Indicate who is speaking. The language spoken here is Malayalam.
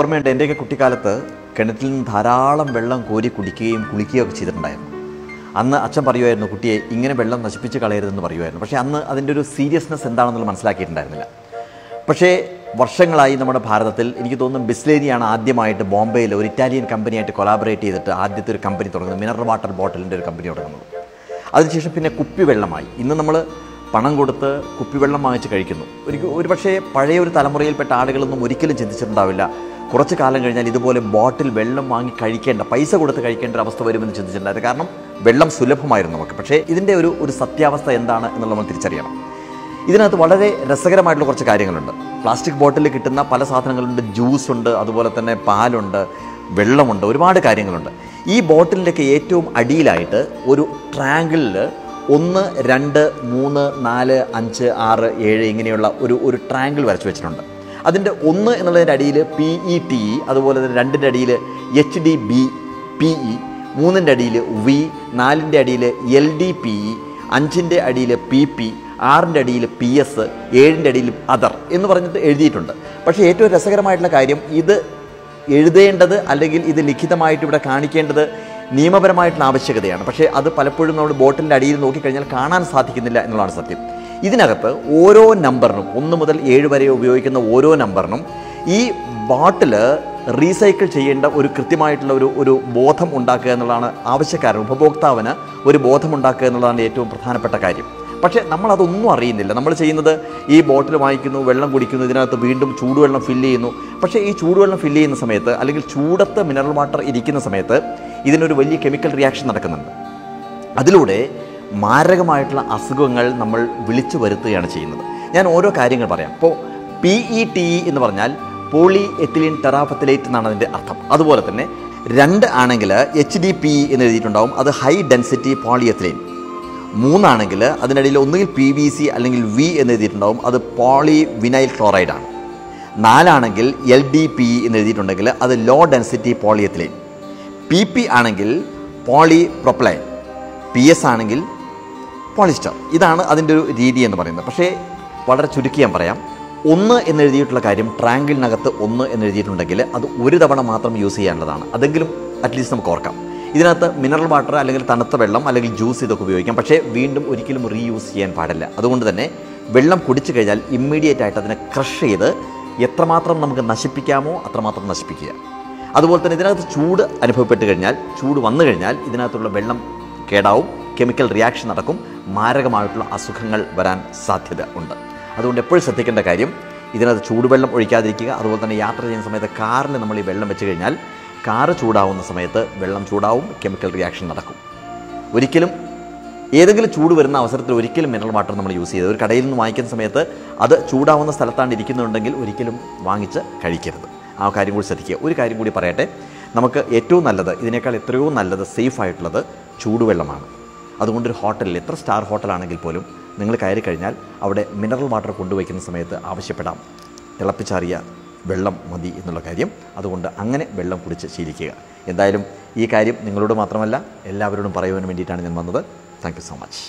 Speaker 1: ഓർമ്മയുണ്ട് എൻ്റെയൊക്കെ കുട്ടിക്കാലത്ത് കിണറ്റിൽ നിന്ന് ധാരാളം വെള്ളം കോരി കുടിക്കുകയും കുളിക്കുകയും ഒക്കെ ചെയ്തിട്ടുണ്ടായിരുന്നു. അന്ന് അച്ഛൻ പറയുമായിരുന്നു, കുട്ടിയെ ഇങ്ങനെ വെള്ളം നശിപ്പിച്ച് കളയരുതെന്ന് പറയുമായിരുന്നു. പക്ഷേ അന്ന് അതിൻ്റെ ഒരു സീരിയസ്നെസ് എന്താണെന്നുള്ളത് മനസ്സിലാക്കിയിട്ടുണ്ടായിരുന്നില്ല. പക്ഷേ വർഷങ്ങളായി നമ്മുടെ ഭാരതത്തിൽ എനിക്ക് തോന്നുന്നു ബിസ്ലേരിയാണ് ആദ്യമായിട്ട് ബോംബെയിൽ ഒരു ഇറ്റാലിയൻ കമ്പനിയായിട്ട് കൊളാബറേറ്റ് ചെയ്തിട്ട് ആദ്യത്തെ ഒരു കമ്പനി തുടങ്ങുന്നത്, മിനറൽ വാട്ടർ ബോട്ടിലിൻ്റെ ഒരു കമ്പനി തുടങ്ങുന്നത്. അതിനുശേഷം പിന്നെ കുപ്പിവെള്ളമായി. ഇന്ന് നമ്മൾ പണം കൊടുത്ത് കുപ്പിവെള്ളം വാങ്ങിച്ച് കഴിക്കുന്നു. ഒരു പക്ഷേ പഴയ ഒരു തലമുറയിൽപ്പെട്ട ആളുകളൊന്നും ഒരിക്കലും ചിന്തിച്ചിട്ടുണ്ടാവില്ല കുറച്ച് കാലം കഴിഞ്ഞാൽ ഇതുപോലെ ബോട്ടിൽ വെള്ളം വാങ്ങി കഴിക്കേണ്ട, പൈസ കൊടുത്ത് കഴിക്കേണ്ട ഒരു അവസ്ഥ വരുമെന്ന് ചിന്തിച്ചിട്ടുണ്ടായിരുന്നു. കാരണം വെള്ളം സുലഭമായിരുന്നു നമുക്ക്. പക്ഷേ ഇതിൻ്റെ ഒരു സത്യാവസ്ഥ എന്താണ് എന്നുള്ളത് നമ്മൾ തിരിച്ചറിയണം. ഇതിനകത്ത് വളരെ രസകരമായിട്ടുള്ള കുറച്ച് കാര്യങ്ങളുണ്ട്. പ്ലാസ്റ്റിക് ബോട്ടിലിൽ കിട്ടുന്ന പല സാധനങ്ങളുണ്ട്. ജ്യൂസ് ഉണ്ട്, അതുപോലെ തന്നെ പാലുണ്ട്, വെള്ളമുണ്ട്, ഒരുപാട് കാര്യങ്ങളുണ്ട്. ഈ ബോട്ടിലിൻ്റെയൊക്കെ ഏറ്റവും അടിയിലായിട്ട് ഒരു ട്രയാങ്കിളിൽ 1, 2, 3, 4, 5, 6, 7 ഇങ്ങനെയുള്ള ഒരു ട്രയാങ്കിൾ വരച്ച് വെച്ചിട്ടുണ്ട്. അതിൻ്റെ 1 എന്നുള്ളതിൻ്റെ അടിയിൽ PETE, അതുപോലെ തന്നെ 2ൻ്റെ അടിയിൽ HDBPE, 3ൻ്റെ അടിയിൽ V, 4ൻ്റെ അടിയിൽ LDPE, 5ൻ്റെ അടിയിൽ PP, 6ൻ്റെ അടിയിൽ PS, 7ൻ്റെ അടിയിൽ അതർ എന്ന് പറഞ്ഞിട്ട് എഴുതിയിട്ടുണ്ട്. പക്ഷേ ഏറ്റവും രസകരമായിട്ടുള്ള കാര്യം, ഇത് എഴുതേണ്ടത് അല്ലെങ്കിൽ ഇത് ലിഖിതമായിട്ട് ഇവിടെ കാണിക്കേണ്ടത് നിയമപരമായിട്ടുള്ള ആവശ്യകതയാണ്. പക്ഷേ അത് പലപ്പോഴും നമ്മൾ ബോട്ടിലിൻ്റെ അടിയിൽ നോക്കിക്കഴിഞ്ഞാൽ കാണാൻ സാധിക്കുന്നില്ല എന്നുള്ളതാണ് സത്യം. ഇതിനകത്ത് ഓരോ നമ്പറിനും 1 മുതൽ 7 വരെ ഉപയോഗിക്കുന്ന ഓരോ നമ്പറിനും ഈ ബോട്ടിൽ റീസൈക്കിൾ ചെയ്യേണ്ട ഒരു കൃത്യമായിട്ടുള്ള ഒരു ബോധം ഉണ്ടാക്കുക എന്നുള്ളതാണ് ആവശ്യക്കാരൻ, ഉപഭോക്താവിന് ഒരു ബോധം ഉണ്ടാക്കുക എന്നുള്ളതാണ് ഏറ്റവും പ്രധാനപ്പെട്ട കാര്യം. പക്ഷേ നമ്മളതൊന്നും അറിയുന്നില്ല. നമ്മൾ ചെയ്യുന്നത് ഈ ബോട്ടിൽ വാങ്ങിക്കുന്നു, വെള്ളം കുടിക്കുന്നു, ഇതിനകത്ത് വീണ്ടും ചൂടുവെള്ളം ഫില്ല് ചെയ്യുന്നു. പക്ഷേ ഈ ചൂടുവെള്ളം ഫില്ല് ചെയ്യുന്ന സമയത്ത് അല്ലെങ്കിൽ ചൂടത്ത് മിനറൽ വാട്ടർ ഇരിക്കുന്ന സമയത്ത് ഇതിനൊരു വലിയ കെമിക്കൽ റിയാക്ഷൻ നടക്കുന്നുണ്ട്. അതിലൂടെ മാരകമായിട്ടുള്ള അസുഖങ്ങൾ നമ്മൾ വിളിച്ചു വരുത്തുകയാണ് ചെയ്യുന്നത്. ഞാൻ ഓരോ കാര്യങ്ങൾ പറയാം. ഇപ്പോൾ PETE എന്ന് പറഞ്ഞാൽ പോളി എത്തിലീൻ ടെറാഫത്തലേറ്റ് എന്നാണ് അതിൻ്റെ അർത്ഥം. അതുപോലെ തന്നെ 2 ആണെങ്കിൽ HDPE എന്ന് എഴുതിയിട്ടുണ്ടാവും, അത് ഹൈ ഡെൻസിറ്റി പോളിയെത്തിലീൻ. 3 ആണെങ്കിൽ അതിനിടയിൽ ഒന്നുകിൽ PVC അല്ലെങ്കിൽ V എന്ന് എഴുതിയിട്ടുണ്ടാവും, അത് പോളി വിനൈൽ ക്ലോറൈഡാണ്. 4 ആണെങ്കിൽ LDPE എന്ന് എഴുതിയിട്ടുണ്ടെങ്കിൽ അത് ലോ ഡെൻസിറ്റി പോളിയെത്തിലീൻ. PP ആണെങ്കിൽ പോളി പ്രൊപ്പലൈൻ. PS ആണെങ്കിൽ പോളിസ്റ്റർ. ഇതാണ് അതിൻ്റെ ഒരു രീതി എന്ന് പറയുന്നത്. പക്ഷേ വളരെ ചുരുക്കി ഞാൻ പറയാം. 1 എന്ന് എഴുതിയിട്ടുള്ള കാര്യം, ട്രയാങ്കിളിനകത്ത് 1 എന്ന് എഴുതിയിട്ടുണ്ടെങ്കിൽ അത് ഒരു തവണ മാത്രം യൂസ് ചെയ്യാനുള്ളതാണ്. അതെങ്കിലും അറ്റ്ലീസ്റ്റ് നമുക്ക് ഓർക്കാം. ഇതിനകത്ത് മിനറൽ വാട്ടർ അല്ലെങ്കിൽ തണുത്ത വെള്ളം അല്ലെങ്കിൽ ജ്യൂസ് ഇതൊക്കെ ഉപയോഗിക്കാം. പക്ഷേ വീണ്ടും ഒരിക്കലും റീയൂസ് ചെയ്യാൻ പാടില്ല. അതുകൊണ്ട് തന്നെ വെള്ളം കുടിച്ചു കഴിഞ്ഞാൽ ഇമ്മീഡിയറ്റ് ആയിട്ട് അതിനെ ക്രഷ് ചെയ്ത് എത്രമാത്രം നമുക്ക് നശിപ്പിക്കാമോ അത്രമാത്രം നശിപ്പിക്കുക. അതുപോലെ തന്നെ ഇതിനകത്ത് ചൂട് അനുഭവപ്പെട്ട് കഴിഞ്ഞാൽ, ചൂട് വന്നു കഴിഞ്ഞാൽ ഇതിനകത്തുള്ള വെള്ളം കേടാവും, കെമിക്കൽ റിയാക്ഷൻ നടക്കും, മാരകമായിട്ടുള്ള അസുഖങ്ങൾ വരാൻ സാധ്യത ഉണ്ട്. അതുകൊണ്ട് എപ്പോഴും ശ്രദ്ധിക്കേണ്ട കാര്യം, ഇതിനകത്ത് ചൂടുവെള്ളം ഒഴിക്കാതിരിക്കുക. അതുപോലെ തന്നെ യാത്ര ചെയ്യുന്ന സമയത്ത് കാറിൽ നമ്മൾ ഈ വെള്ളം വെച്ച് കഴിഞ്ഞാൽ കാറ് ചൂടാവുന്ന സമയത്ത് വെള്ളം ചൂടാവും, കെമിക്കൽ റിയാക്ഷൻ നടക്കും. ഒരിക്കലും ഏതെങ്കിലും ചൂട് വരുന്ന അവസരത്തിൽ ഒരിക്കലും മിനറൽ വാട്ടർ നമ്മൾ യൂസ് ചെയ്ത് ഒരു കടയിൽ നിന്ന് വാങ്ങിക്കുന്ന സമയത്ത് അത് ചൂടാവുന്ന സ്ഥലത്താണ് ഇരിക്കുന്നുണ്ടെങ്കിൽ ഒരിക്കലും വാങ്ങിച്ച് കഴിക്കരുത്. ആ കാര്യം കൂടി ശ്രദ്ധിക്കുക. ഒരു കാര്യം കൂടി പറയട്ടെ, നമുക്ക് ഏറ്റവും നല്ലത്, ഇതിനേക്കാൾ എത്രയോ നല്ലത്, സേഫ് ആയിട്ടുള്ളത് ചൂടുവെള്ളമാണ്. അതുകൊണ്ടൊരു ഹോട്ടലിൽ, എത്ര സ്റ്റാർ ഹോട്ടലാണെങ്കിൽ പോലും നിങ്ങൾ കയറി കഴിഞ്ഞാൽ അവിടെ മിനറൽ വാട്ടർ കൊണ്ടുവയ്ക്കുന്ന സമയത്ത് ആവശ്യപ്പെടാം, തിളപ്പിച്ചാറിയ വെള്ളം മതി എന്നുള്ള കാര്യം. അതുകൊണ്ട് അങ്ങനെ വെള്ളം കുടിച്ച് ശീലിക്കുക. എന്തായാലും ഈ കാര്യം നിങ്ങളോട് മാത്രമല്ല എല്ലാവരോടും പറയുവാൻ വേണ്ടിയിട്ടാണ് ഞാൻ വന്നത്. Thank you so much.